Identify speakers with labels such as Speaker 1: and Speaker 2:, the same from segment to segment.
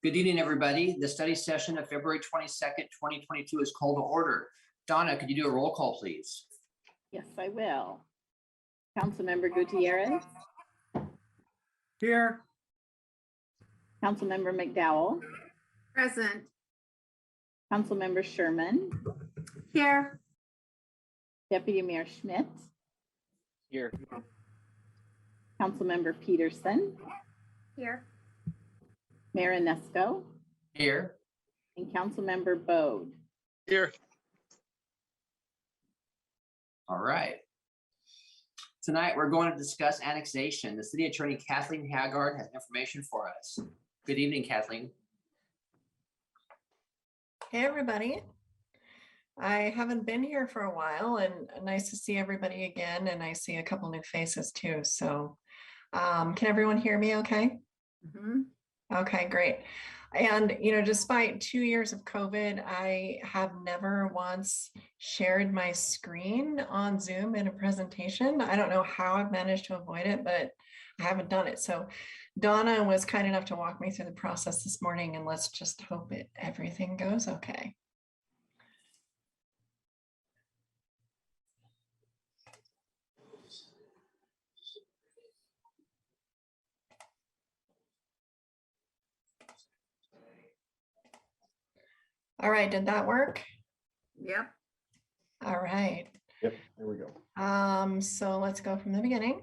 Speaker 1: Good evening, everybody. The study session of February 22nd, 2022 is called to order. Donna, could you do a roll call, please?
Speaker 2: Yes, I will. Councilmember Gutierrez.
Speaker 3: Here.
Speaker 2: Councilmember McDowell.
Speaker 4: Present.
Speaker 2: Councilmember Sherman.
Speaker 4: Here.
Speaker 2: Deputy Mayor Schmidt.
Speaker 3: Here.
Speaker 2: Councilmember Peterson.
Speaker 4: Here.
Speaker 2: Mayor Inesco.
Speaker 1: Here.
Speaker 2: And Councilmember Bode.
Speaker 3: Here.
Speaker 1: All right. Tonight, we're going to discuss annexation. The city attorney, Kathleen Haggard, has information for us. Good evening, Kathleen.
Speaker 5: Hey, everybody. I haven't been here for a while and nice to see everybody again. And I see a couple new faces too. So can everyone hear me okay?
Speaker 4: Mm-hmm.
Speaker 5: Okay, great. And, despite 2 years of COVID, I have never once shared my screen on Zoom in a presentation. I don't know how I've managed to avoid it, but I haven't done it. So Donna was kind enough to walk me through the process this morning, and let's just hope everything goes okay. All right, did that work?
Speaker 4: Yep.
Speaker 5: All right.
Speaker 3: Yep, there we go.
Speaker 5: So let's go from the beginning.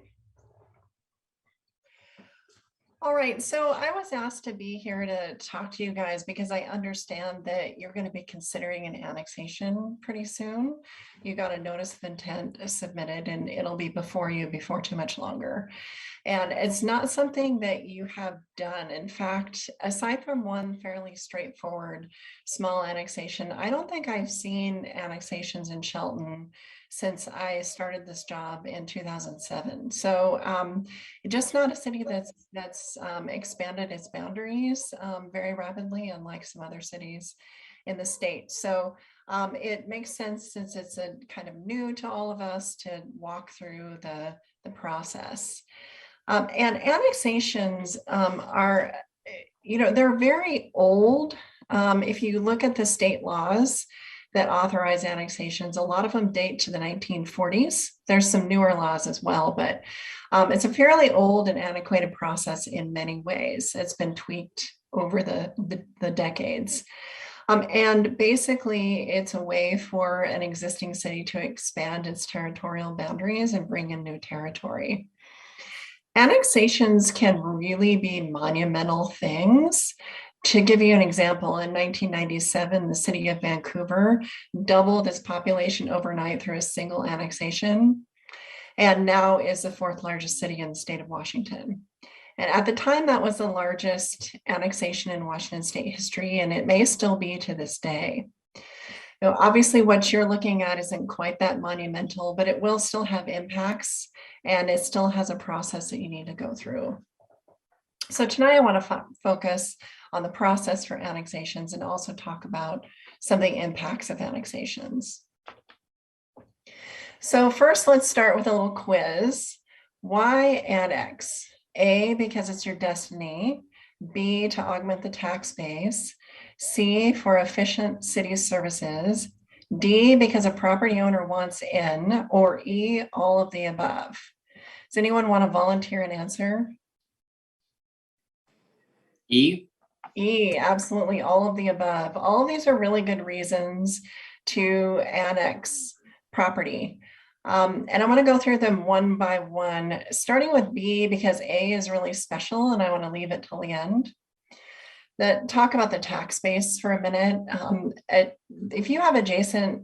Speaker 5: All right, so I was asked to be here to talk to you guys because I understand that you're going to be considering an annexation pretty soon. You got a notice of intent submitted and it'll be before you before too much longer. And it's not something that you have done. In fact, aside from one fairly straightforward small annexation, I don't think I've seen annexations in Shelton since I started this job in 2007. So just not a city that's expanded its boundaries very rapidly, unlike some other cities in the state. So it makes sense, since it's a kind of new to all of us, to walk through the process. And annexations are, they're very old. If you look at the state laws that authorize annexations, a lot of them date to the 1940s. There's some newer laws as well, but it's a fairly old and antiquated process in many ways. It's been tweaked over the decades. And basically, it's a way for an existing city to expand its territorial boundaries and bring in new territory. Annexations can really be monumental things. To give you an example, in 1997, the city of Vancouver doubled its population overnight through a single annexation, and now is the fourth largest city in the state of Washington. And at the time, that was the largest annexation in Washington state history, and it may still be to this day. Now, obviously, what you're looking at isn't quite that monumental, but it will still have impacts, and it still has a process that you need to go through. So tonight, I want to focus on the process for annexations and also talk about some of the impacts of annexations. So first, let's start with a little quiz. Why annex? A, because it's your destiny. B, to augment the tax base. C, for efficient city services. D, because a property owner wants in. Or E, all of the above. Does anyone want to volunteer an answer?
Speaker 1: E.
Speaker 5: E, absolutely, all of the above. All of these are really good reasons to annex property. And I'm going to go through them one by one, starting with B, because A is really special and I want to leave it till the end. Talk about the tax base for a minute. If you have adjacent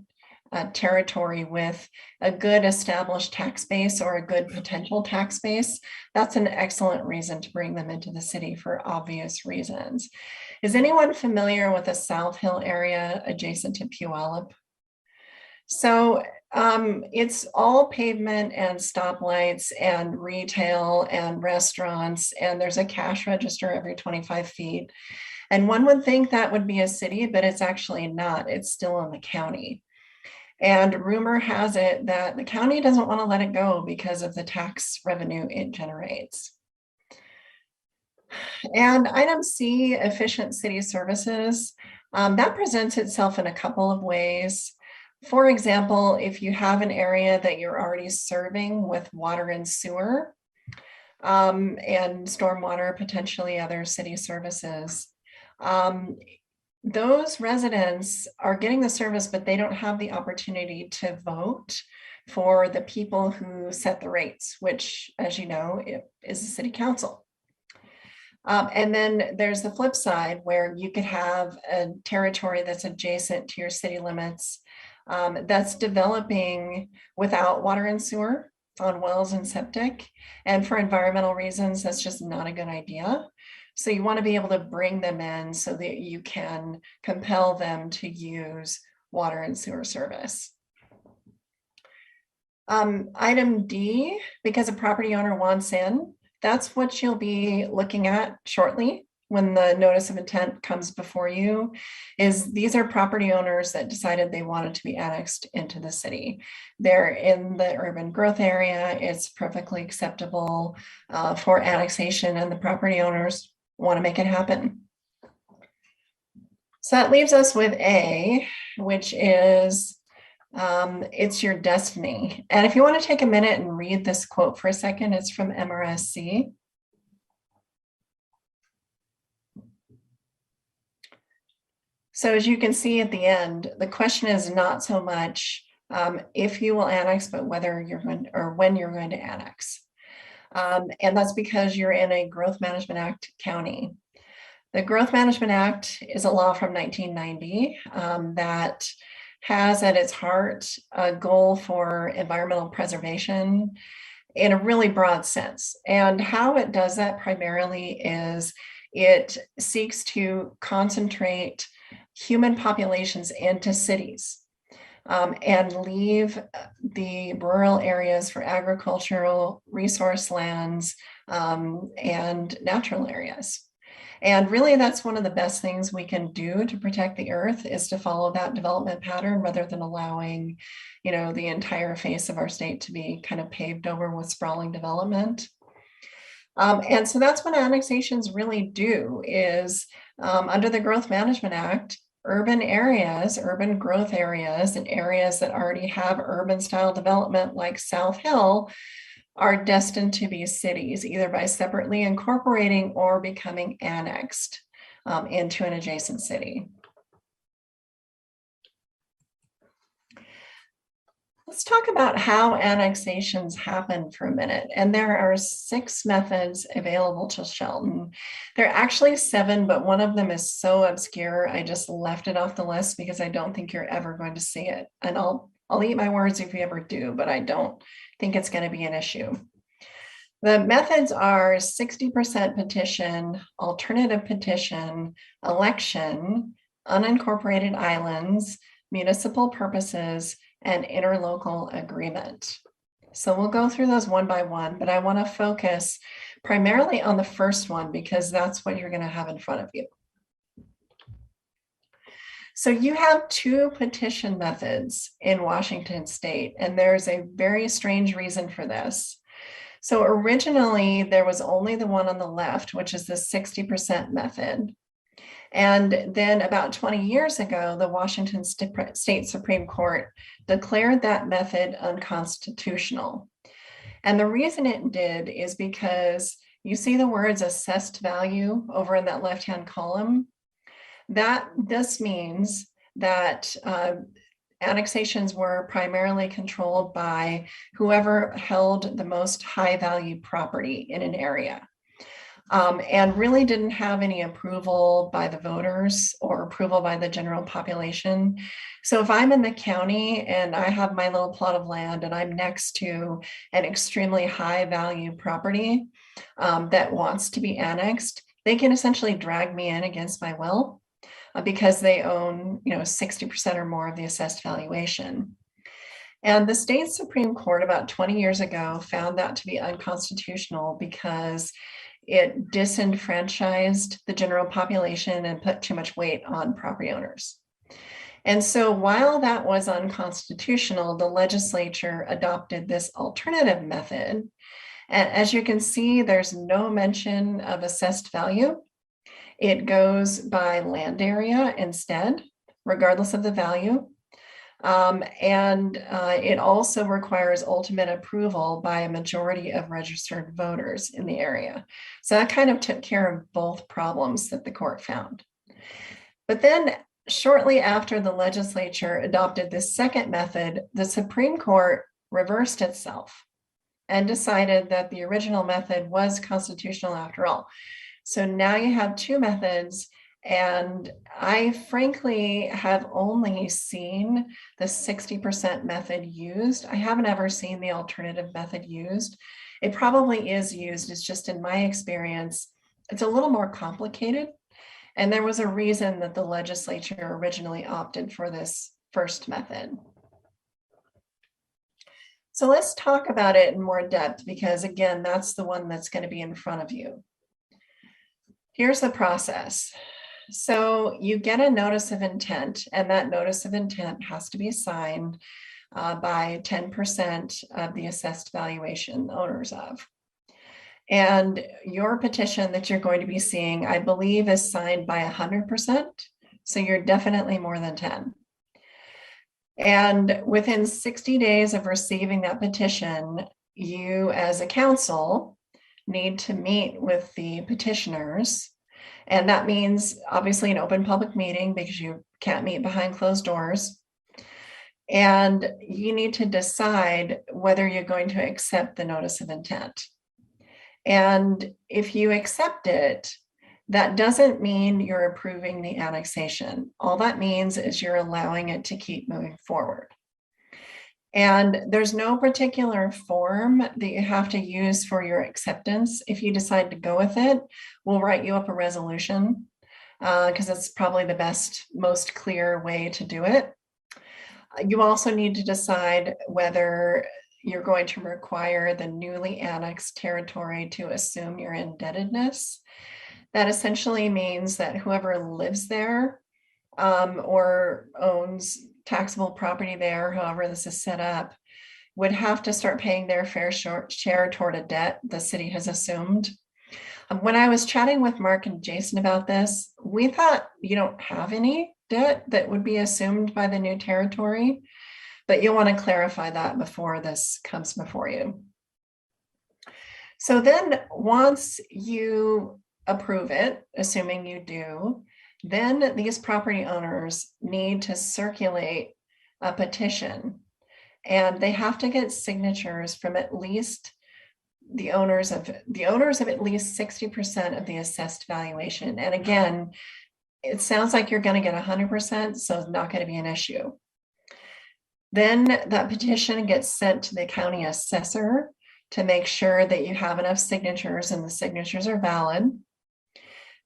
Speaker 5: territory with a good established tax base or a good potential tax base, that's an excellent reason to bring them into the city for obvious reasons. Is anyone familiar with the South Hill area adjacent to Puyallup? So it's all pavement and stoplights and retail and restaurants, and there's a cash register every 25 feet. And one would think that would be a city, but it's actually not. It's still in the county. And rumor has it that the county doesn't want to let it go because of the tax revenue it generates. And item C, efficient city services. That presents itself in a couple of ways. For example, if you have an area that you're already serving with water and sewer, and stormwater, potentially other city services, those residents are getting the service, but they don't have the opportunity to vote for the people who set the rates, which, as you know, it is the city council. And then there's the flip side where you could have a territory that's adjacent to your city limits that's developing without water and sewer on wells and septic. And for environmental reasons, that's just not a good idea. So you want to be able to bring them in so that you can compel them to use water and sewer service. Item D, because a property owner wants in, that's what you'll be looking at shortly when the notice of intent comes before you, is these are property owners that decided they wanted to be annexed into the city. They're in the urban growth area. It's perfectly acceptable for annexation, and the property owners want to make it happen. So that leaves us with A, which is it's your destiny. And if you want to take a minute and read this quote for a second, it's from MRSC. So as you can see at the end, the question is not so much if you will annex, but whether you're going or when you're going to annex. And that's because you're in a Growth Management Act county. The Growth Management Act is a law from 1990 that has at its heart a goal for environmental preservation in a really broad sense. And how it does that primarily is it seeks to concentrate human populations into cities and leave the rural areas for agricultural resource lands and natural areas. And really, that's one of the best things we can do to protect the earth, is to follow that development pattern rather than allowing, you know, the entire face of our state to be kind of paved over with sprawling development. And so that's what annexations really do, is under the Growth Management Act, urban areas, urban growth areas, and areas that already have urban style development like South Hill are destined to be cities, either by separately incorporating or becoming annexed into an adjacent city. Let's talk about how annexations happen for a minute. And there are 6 methods available to Shelton. There are actually 7, but one of them is so obscure, I just left it off the list because I don't think you're ever going to see it. And I'll eat my words if you ever do, but I don't think it's going to be an issue. The methods are 60% petition, alternative petition, election, unincorporated islands, municipal purposes, and interlocal agreement. So we'll go through those one by one, but I want to focus primarily on the first one because that's what you're going to have in front of you. So you have 2 petition methods in Washington state, and there's a very strange reason for this. So originally there was only the one on the left, which is the 60% method. And then about 20 years ago, the Washington State Supreme Court declared that method unconstitutional. And the reason it did is because you see the words assessed value over in that left-hand column. This means that annexations were primarily controlled by whoever held the most high value property in an area. And really didn't have any approval by the voters or approval by the general population. So if I'm in the county and I have my little plot of land and I'm next to an extremely high value property that wants to be annexed, they can essentially drag me in against my will because they own, 60% or more of the assessed valuation. And the state Supreme Court about 20 years ago found that to be unconstitutional because it disenfranchised the general population and put too much weight on property owners. And so while that was unconstitutional, the legislature adopted this alternative method. And as you can see, there's no mention of assessed value. It goes by land area instead, regardless of the value. It also requires ultimate approval by a majority of registered voters in the area. So that kind of took care of both problems that the court found. But then shortly after the legislature adopted this second method, the Supreme Court reversed itself and decided that the original method was constitutional after all. So now you have two methods, and I frankly have only seen the 60% method used. I haven't ever seen the alternative method used. It probably is used, it's just in my experience, it's a little more complicated. And there was a reason that the legislature originally opted for this first method. So let's talk about it in more depth, because again, that's the one that's going to be in front of you. Here's the process. So you get a notice of intent, and that notice of intent has to be signed by 10% of the assessed valuation, the owners of. And your petition that you're going to be seeing, I believe, is signed by 100%. So you're definitely more than 10. And within 60 days of receiving that petition, you as a council need to meet with the petitioners. And that means obviously an open public meeting, because you can't meet behind closed doors. And you need to decide whether you're going to accept the notice of intent. And if you accept it, that doesn't mean you're approving the annexation. All that means is you're allowing it to keep moving forward. And there's no particular form that you have to use for your acceptance. If you decide to go with it, we'll write you up a resolution, because it's probably the best, most clear way to do it. You also need to decide whether you're going to require the newly annexed territory to assume your indebtedness. That essentially means that whoever lives there or owns taxable property there, however this is set up, would have to start paying their fair share toward a debt the city has assumed. When I was chatting with Mark and Jason about this, we thought you don't have any debt that would be assumed by the new territory, but you'll want to clarify that before this comes before you. So then once you approve it, assuming you do, then these property owners need to circulate a petition, and they have to get signatures from at least the owners of at least 60% of the assessed valuation. And again, it sounds like you're going to get 100%, so it's not going to be an issue. Then that petition gets sent to the county assessor to make sure that you have enough signatures and the signatures are valid.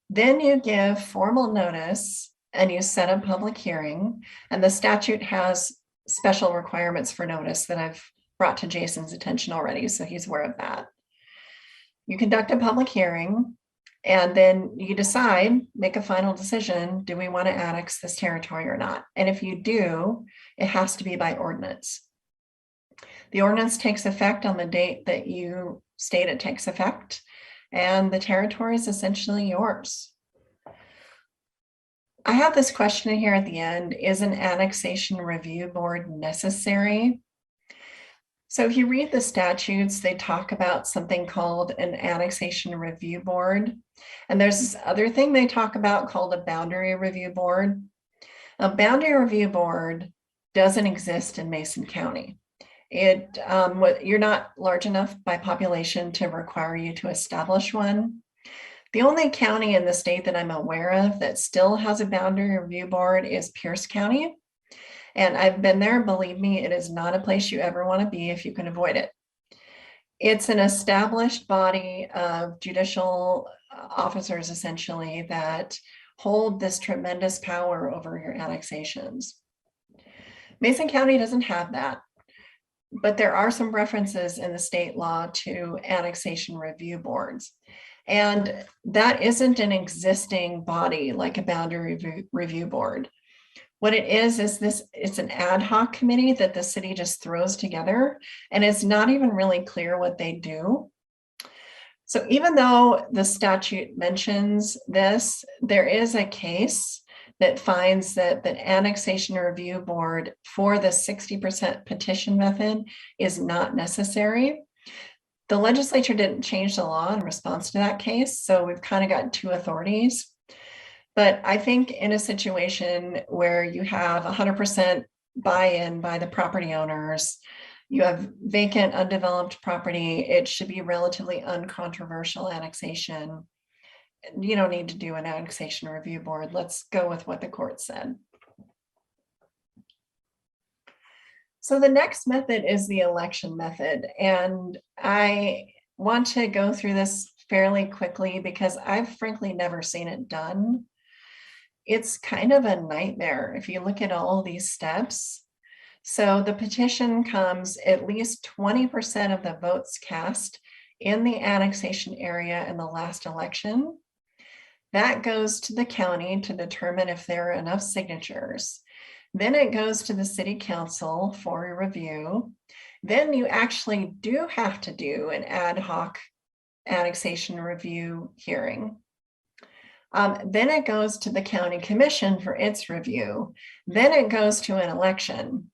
Speaker 5: Then you give formal notice and you set a public hearing, and the statute has special requirements for notice that I've brought to Jason's attention already, so he's aware of that. You conduct a public hearing, and then you decide, make a final decision, do we want to annex this territory or not? And if you do, it has to be by ordinance. The ordinance takes effect on the date that you state it takes effect, and the territory is essentially yours. I have this question here at the end: is an annexation review board necessary? So if you read the statutes, they talk about something called an annexation review board. And there's this other thing they talk about called a boundary review board. A boundary review board doesn't exist in Mason County. You're not large enough by population to require you to establish one. The only county in the state that I'm aware of that still has a boundary review board is Pierce County. And I've been there, believe me, it is not a place you ever want to be if you can avoid it. It's an established body of judicial officers, essentially, that hold this tremendous power over your annexations. Mason County doesn't have that, but there are some references in the state law to annexation review boards. And that isn't an existing body like a boundary review board. What it is it's an ad hoc committee that the city just throws together, and it's not even really clear what they do. So even though the statute mentions this, there is a case that finds that the annexation review board for the 60% petition method is not necessary. The legislature didn't change the law in response to that case, so we've kind of got two authorities. But I think in a situation where you have 100% buy-in by the property owners, you have vacant, undeveloped property, it should be relatively uncontroversial annexation. You don't need to do an annexation review board. Let's go with what the court said. So the next method is the election method. And I want to go through this fairly quickly because I've frankly never seen it done. It's kind of a nightmare if you look at all these steps. So the petition comes at least 20% of the votes cast in the annexation area in the last election. That goes to the county to determine if there are enough signatures. Then it goes to the city council for a review. Then you actually do have to do an ad hoc annexation review hearing. Then it goes to the county commission for its review. Then it goes to an election.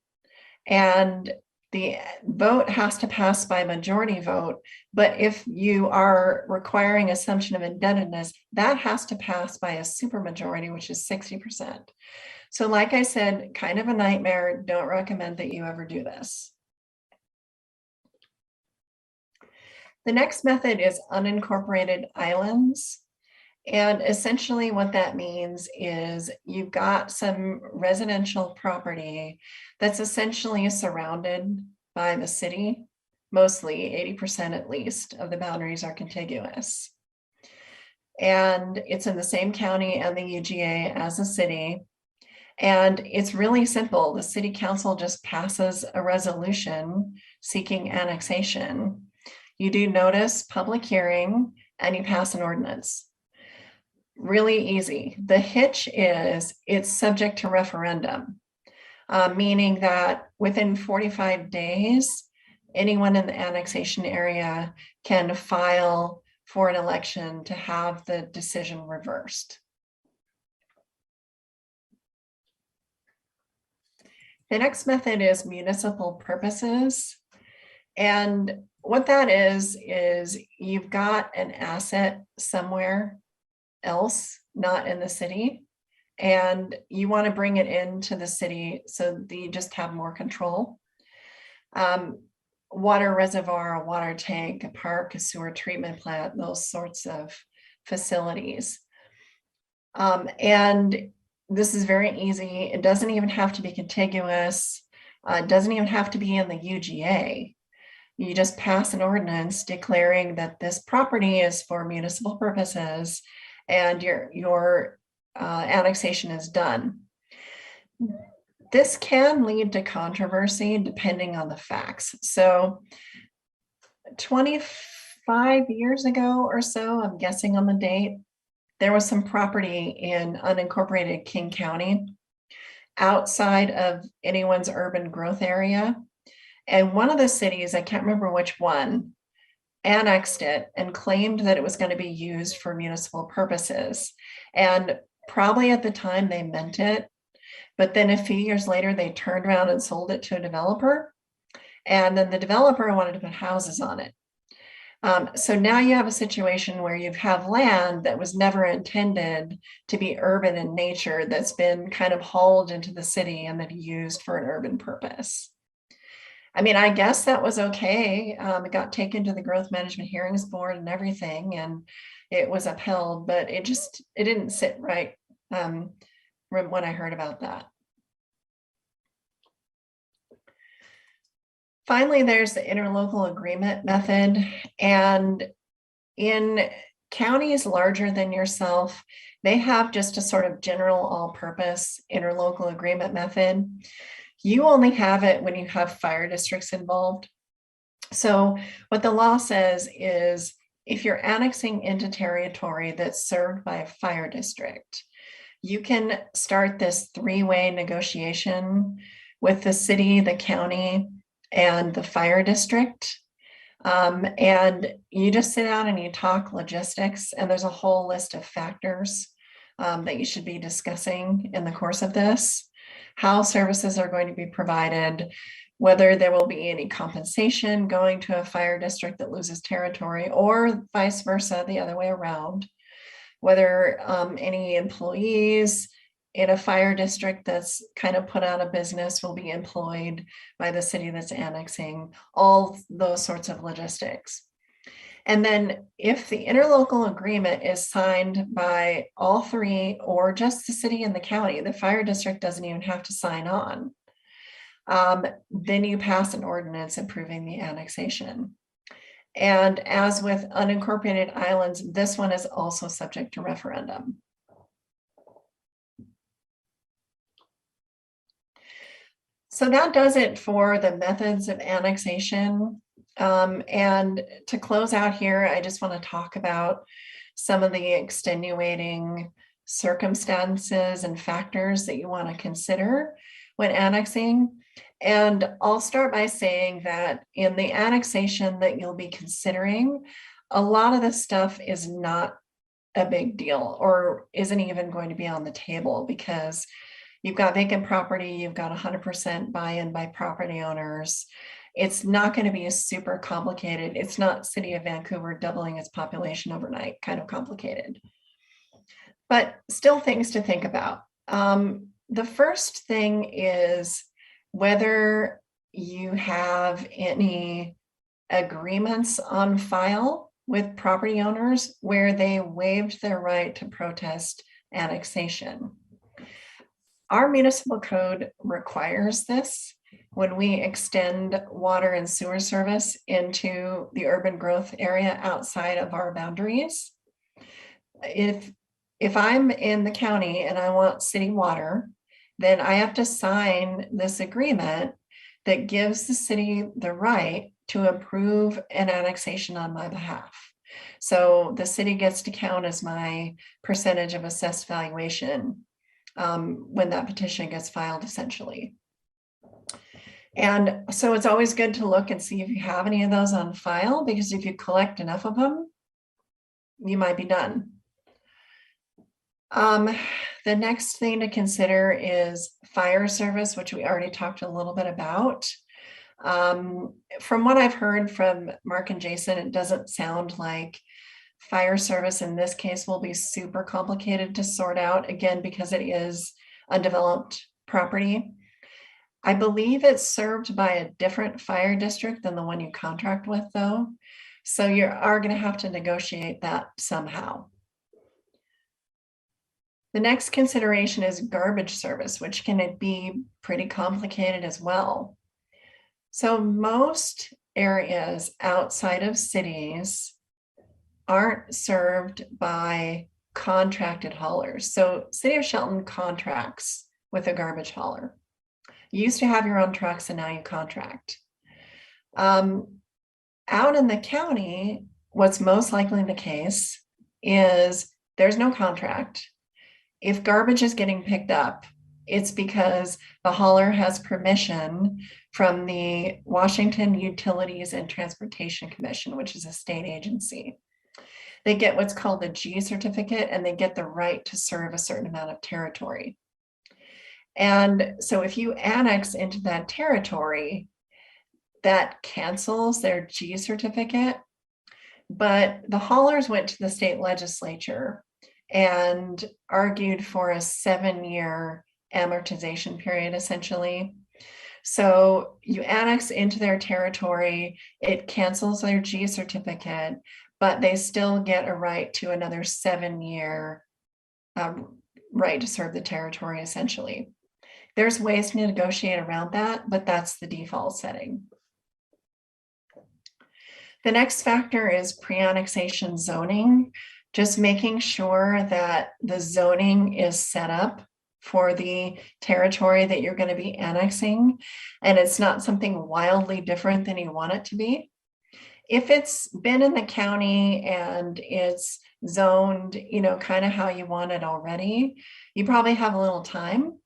Speaker 5: And the vote has to pass by majority vote, but if you are requiring assumption of indebtedness, that has to pass by a supermajority, which is 60%. So like I said, kind of a nightmare. Don't recommend that you ever do this. The next method is unincorporated islands. And essentially what that means is you've got some residential property that's essentially surrounded by the city. Mostly 80% at least of the boundaries are contiguous. And it's in the same county and the UGA as a city. And it's really simple. The city council just passes a resolution seeking annexation. You do notice public hearing and you pass an ordinance. Really easy. The hitch is it's subject to referendum, meaning that within 45 days, anyone in the annexation area can file for an election to have the decision reversed. The next method is municipal purposes. And what that is you've got an asset somewhere else, not in the city, and you want to bring it into the city so that you just have more control. Water reservoir, a water tank, a park, a sewer treatment plant, those sorts of facilities. And this is very easy. It doesn't even have to be contiguous. It doesn't even have to be in the UGA. You just pass an ordinance declaring that this property is for municipal purposes and your annexation is done. This can lead to controversy depending on the facts. So 25 years ago or so, I'm guessing on the date, there was some property in unincorporated King County outside of anyone's urban growth area. And one of the cities, I can't remember which one, annexed it and claimed that it was going to be used for municipal purposes. And probably at the time they meant it, but then a few years later, they turned around and sold it to a developer. And then the developer wanted to put houses on it. So now you have a situation where you have land that was never intended to be urban in nature that's been kind of hauled into the city and then used for an urban purpose. I mean, I guess that was okay. It got taken to the Growth Management Hearings Board and everything, and it was upheld, but it didn't sit right when I heard about that. Finally, there's the interlocal agreement method. And in counties larger than yourself, they have just a sort of general all-purpose interlocal agreement method. You only have it when you have fire districts involved. So what the law says is if you're annexing into territory that's served by a fire district, you can start this three-way negotiation with the city, the county, and the fire district. And you just sit down and you talk logistics, and there's a whole list of factors that you should be discussing in the course of this. How services are going to be provided, whether there will be any compensation going to a fire district that loses territory, or vice versa, the other way around. Whether any employees in a fire district that's kind of put out of business will be employed by the city that's annexing, all those sorts of logistics. And then if the interlocal agreement is signed by all three or just the city and the county, the fire district doesn't even have to sign on. Then you pass an ordinance approving the annexation. And as with unincorporated islands, this one is also subject to referendum. So that does it for the methods of annexation. And to close out here, I just want to talk about some of the extenuating circumstances and factors that you want to consider when annexing. And I'll start by saying that in the annexation that you'll be considering, a lot of this stuff is not a big deal or isn't even going to be on the table, because you've got vacant property, you've got 100% buy-in by property owners. It's not going to be super complicated. It's not City of Vancouver doubling its population overnight kind of complicated. But still things to think about. The first thing is whether you have any agreements on file with property owners where they waived their right to protest annexation. Our municipal code requires this when we extend water and sewer service into the urban growth area outside of our boundaries. If I'm in the county and I want city water, then I have to sign this agreement that gives the city the right to approve an annexation on my behalf. So the city gets to count as my percentage of assessed valuation when that petition gets filed, essentially. And so it's always good to look and see if you have any of those on file, because if you collect enough of them, you might be done. The next thing to consider is fire service, which we already talked a little bit about. From what I've heard from Mark and Jason, it doesn't sound like fire service in this case will be super complicated to sort out, again, because it is undeveloped property. I believe it's served by a different fire district than the one you contract with, though. So you are going to have to negotiate that somehow. The next consideration is garbage service, which can be pretty complicated as well. So most areas outside of cities aren't served by contracted haulers. So City of Shelton contracts with a garbage hauler. You used to have your own trucks and now you contract. Out in the county, what's most likely the case is there's no contract. If garbage is getting picked up, it's because the hauler has permission from the Washington Utilities and Transportation Commission, which is a state agency. They get what's called the G certificate, and they get the right to serve a certain amount of territory. And so if you annex into that territory, that cancels their G certificate. But the haulers went to the state legislature and argued for a 7-year amortization period, essentially. So you annex into their territory, it cancels their G certificate, but they still get a right to another 7-year right to serve the territory, essentially. There's ways to negotiate around that, but that's the default setting. The next factor is pre-annexation zoning. Just making sure that the zoning is set up for the territory that you're going to be annexing, and it's not something wildly different than you want it to be. If it's been in the county and it's zoned, kind of how you want it already, you probably have a little time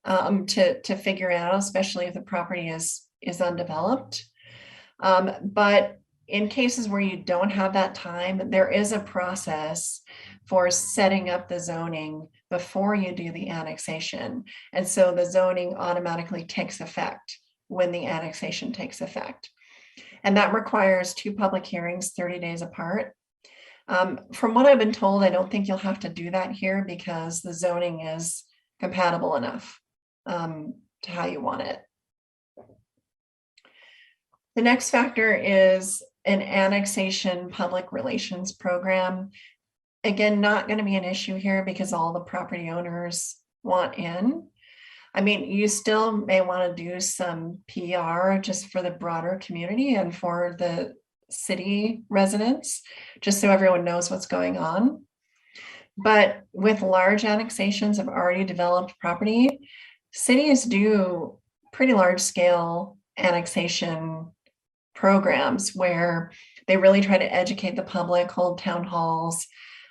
Speaker 5: to figure it out, especially if the property is undeveloped. But in cases where you don't have that time, there is a process for setting up the zoning before you do the annexation. And so the zoning automatically takes effect when the annexation takes effect. And that requires 2 public hearings 30 days apart. From what I've been told, I don't think you'll have to do that here because the zoning is compatible enough to how you want it. The next factor is an annexation public relations program. Again, not going to be an issue here because all the property owners want in. I mean, you still may want to do some PR just for the broader community and for the city residents, just so everyone knows what's going on. But with large annexations of already developed property, cities do pretty large scale annexation programs where they really try to educate the public, hold town halls,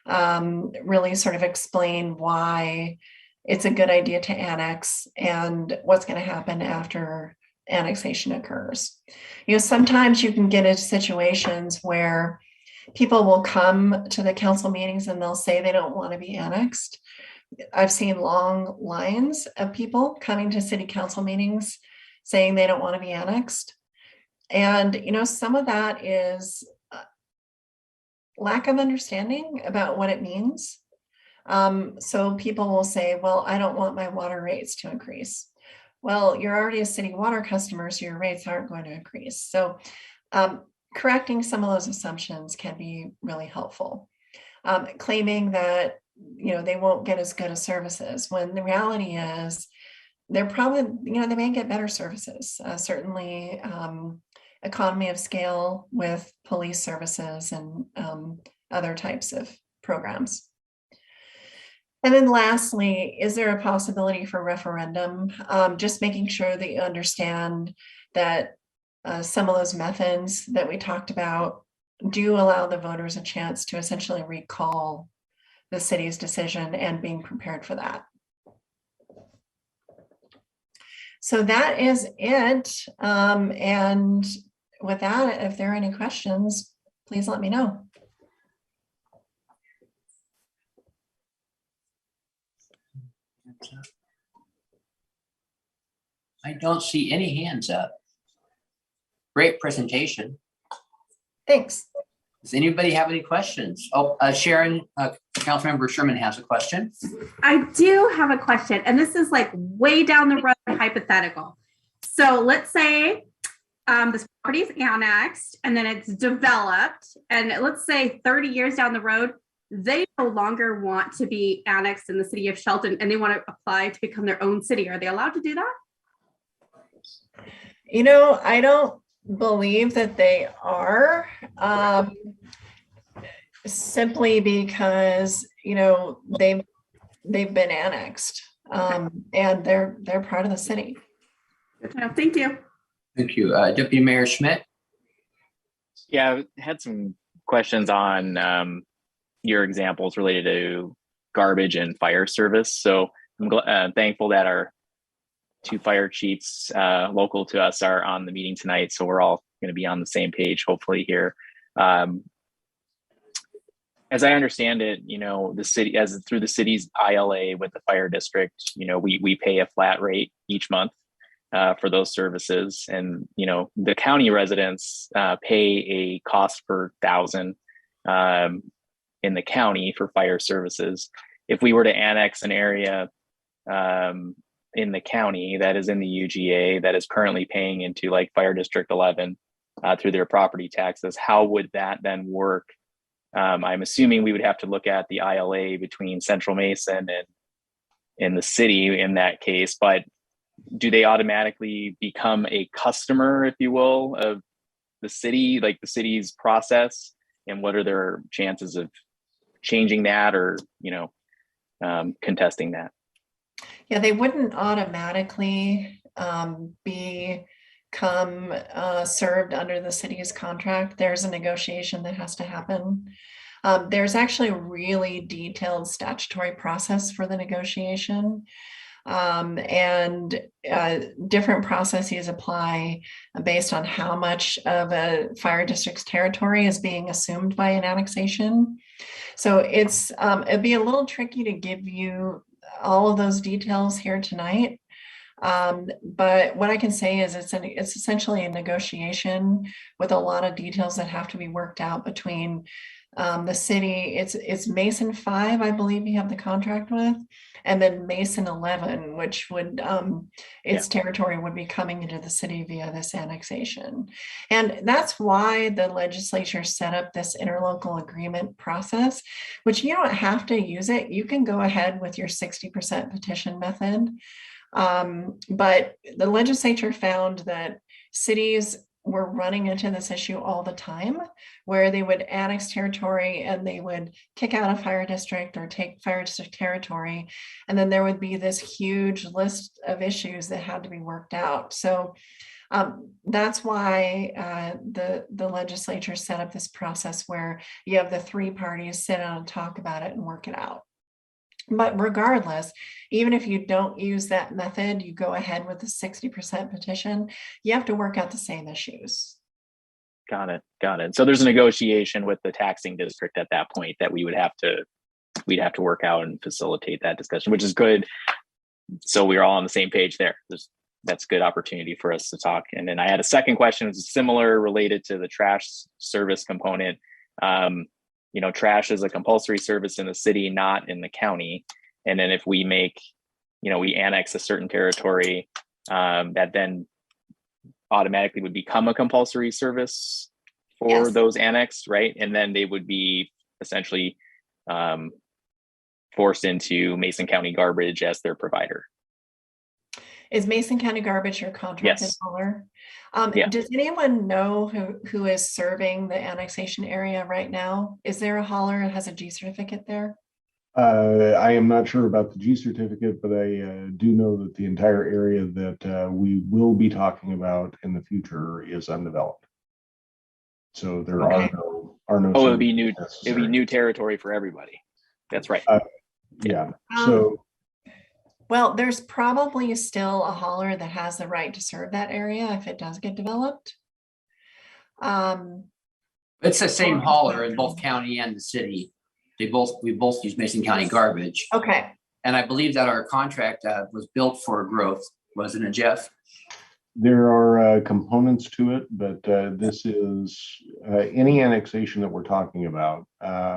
Speaker 5: really sort of explain why it's a good idea to annex and what's going to happen after annexation occurs. You know, sometimes you can get into situations where people will come to the council meetings and they'll say they don't want to be annexed. I've seen long lines of people coming to city council meetings saying they don't want to be annexed. And, you know, some of that is lack of understanding about what it means. So people will say, well, I don't want my water rates to increase. Well, you're already a city water customer, so your rates aren't going to increase. So correcting some of those assumptions can be really helpful. Claiming that, you know, they won't get as good as services when the reality is they're probably, you know, they may get better services. Certainly economy of scale with police services and other types of programs. And then lastly, is there a possibility for referendum? Just making sure that you understand that some of those methods that we talked about do allow the voters a chance to essentially recall the city's decision and being prepared for that. So that is it. And with that, if there are any questions, please let me know.
Speaker 1: I don't see any hands up. Great presentation.
Speaker 5: Thanks.
Speaker 1: Does anybody have any questions? Oh, Sharon, Councilmember Sherman has a question.
Speaker 4: I do have a question, and this is like way down the road hypothetical. So let's say this property is annexed and then it's developed, and let's say 30 years down the road, they no longer want to be annexed in the city of Shelton and they want to apply to become their own city. Are they allowed to do that?
Speaker 5: You know, I don't believe that they are, simply because, you know, they've been annexed, and they're part of the city.
Speaker 4: Good to know. Thank you.
Speaker 1: Thank you. Deputy Mayor Schmidt.
Speaker 3: Yeah, I had some questions on your examples related to garbage and fire service. So I'm thankful that our 2 fire chiefs local to us are on the meeting tonight. So we're all going to be on the same page, hopefully here. As I understand it, you know, the city, as through the city's ILA with the fire district, you know, we pay a flat rate each month for those services. And, you know, the county residents pay a cost per thousand in the county for fire services. If we were to annex an area in the county that is in the UGA that is currently paying into like Fire District 11 through their property taxes, how would that then work? I'm assuming we would have to look at the ILA between Central Mason and the city in that case, but do they automatically become a customer, if you will, of the city, like the city's process? And what are their chances of changing that or, you know, contesting that?
Speaker 5: Yeah, they wouldn't automatically become served under the city's contract. There's a negotiation that has to happen. There's actually a really detailed statutory process for the negotiation. And different processes apply based on how much of a fire district's territory is being assumed by an annexation. So it'd be a little tricky to give you all of those details here tonight. But what I can say is it's essentially a negotiation with a lot of details that have to be worked out between the city. It's Mason 5, I believe you have the contract with, and then Mason 11, which would its territory would be coming into the city via this annexation. And that's why the legislature set up this interlocal agreement process, which you don't have to use it. You can go ahead with your 60% petition method. But the legislature found that cities were running into this issue all the time, where they would annex territory and they would kick out a fire district or take fire district territory. And then there would be this huge list of issues that had to be worked out. So that's why the legislature set up this process where you have the three parties sit down and talk about it and work it out. But regardless, even if you don't use that method, you go ahead with the 60% petition, you have to work out the same issues.
Speaker 3: Got it. So there's a negotiation with the taxing district at that point that we'd have to work out and facilitate that discussion, which is good. So we're all on the same page there. That's good opportunity for us to talk. And then I had a second question, it's similar, related to the trash service component. Trash is a compulsory service in the city, not in the county. And then if we make, we annex a certain territory, that then automatically would become a compulsory service for those annexed, right? And then they would be essentially forced into Mason County Garbage as their provider.
Speaker 5: Is Mason County Garbage your contracted hauler? Does anyone know who is serving the annexation area right now? Is there a hauler that has a G certificate there?
Speaker 6: I am not sure about the G certificate, but I do know that the entire area that we will be talking about in the future is undeveloped. So there are no.
Speaker 3: Oh, it'll be new territory for everybody. That's right.
Speaker 5: Well, there's probably still a hauler that has the right to serve that area if it does get developed.
Speaker 1: It's the same hauler in both county and the city. We both use Mason County Garbage.
Speaker 5: Okay.
Speaker 1: And I believe that our contract was built for growth, wasn't it, Jeff?
Speaker 6: There are components to it, but this is any annexation that we're talking about,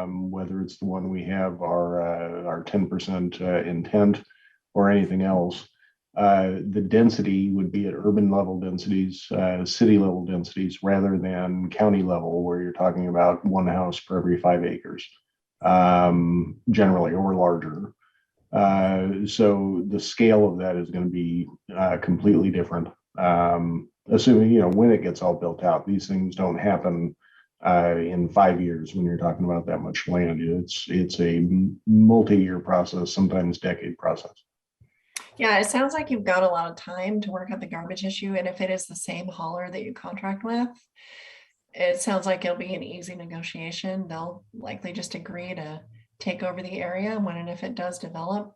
Speaker 6: whether it's the one we have our 10% intent or anything else, the density would be at urban level densities, city level densities, rather than county level, where you're talking about one house per every 5 acres, generally, or larger. So the scale of that is going to be completely different. Assuming, when it gets all built out, these things don't happen in 5 years when you're talking about that much land. It's a multi-year process, sometimes decade process.
Speaker 5: Yeah, it sounds like you've got a lot of time to work out the garbage issue. And if it is the same hauler that you contract with, it sounds like it'll be an easy negotiation. They'll likely just agree to take over the area when and if it does develop.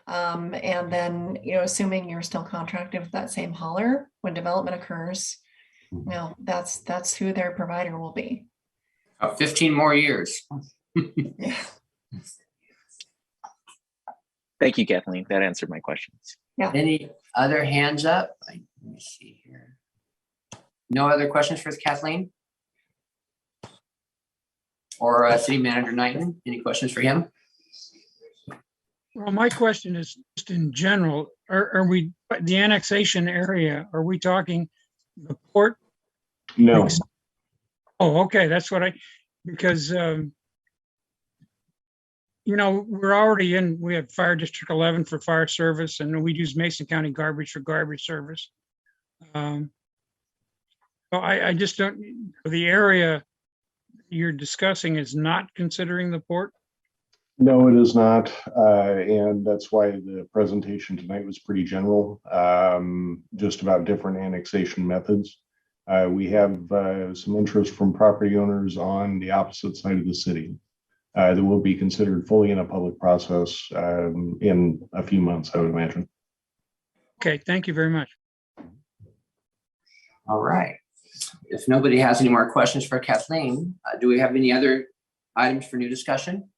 Speaker 5: And then, assuming you're still contracted with that same hauler when development occurs, that's who their provider will be.
Speaker 1: 15 more years.
Speaker 5: Yeah.
Speaker 3: Thank you, Kathleen. That answered my questions.
Speaker 5: Yeah.
Speaker 1: Any other hands up? Let me see here. No other questions for Kathleen? Or City Manager Knighton? Any questions for him?
Speaker 7: Well, my question is just in general, are we, the annexation area, are we talking the port?
Speaker 6: No.
Speaker 7: Oh, okay, that's what because we're already we have Fire District 11 for fire service, and we use Mason County Garbage for garbage service. So I just don't, the area you're discussing is not considering the port?
Speaker 6: No, it is not. And that's why the presentation tonight was pretty general, just about different annexation methods. We have some interest from property owners on the opposite side of the city that will be considered fully in a public process in a few months, I would imagine.
Speaker 7: Okay, thank you very much.
Speaker 1: All right. If nobody has any more questions for Kathleen, do we have any other items for new discussion?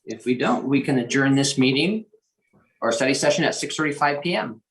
Speaker 1: If we don't, we can adjourn this meeting or study session at 6:35 p.m.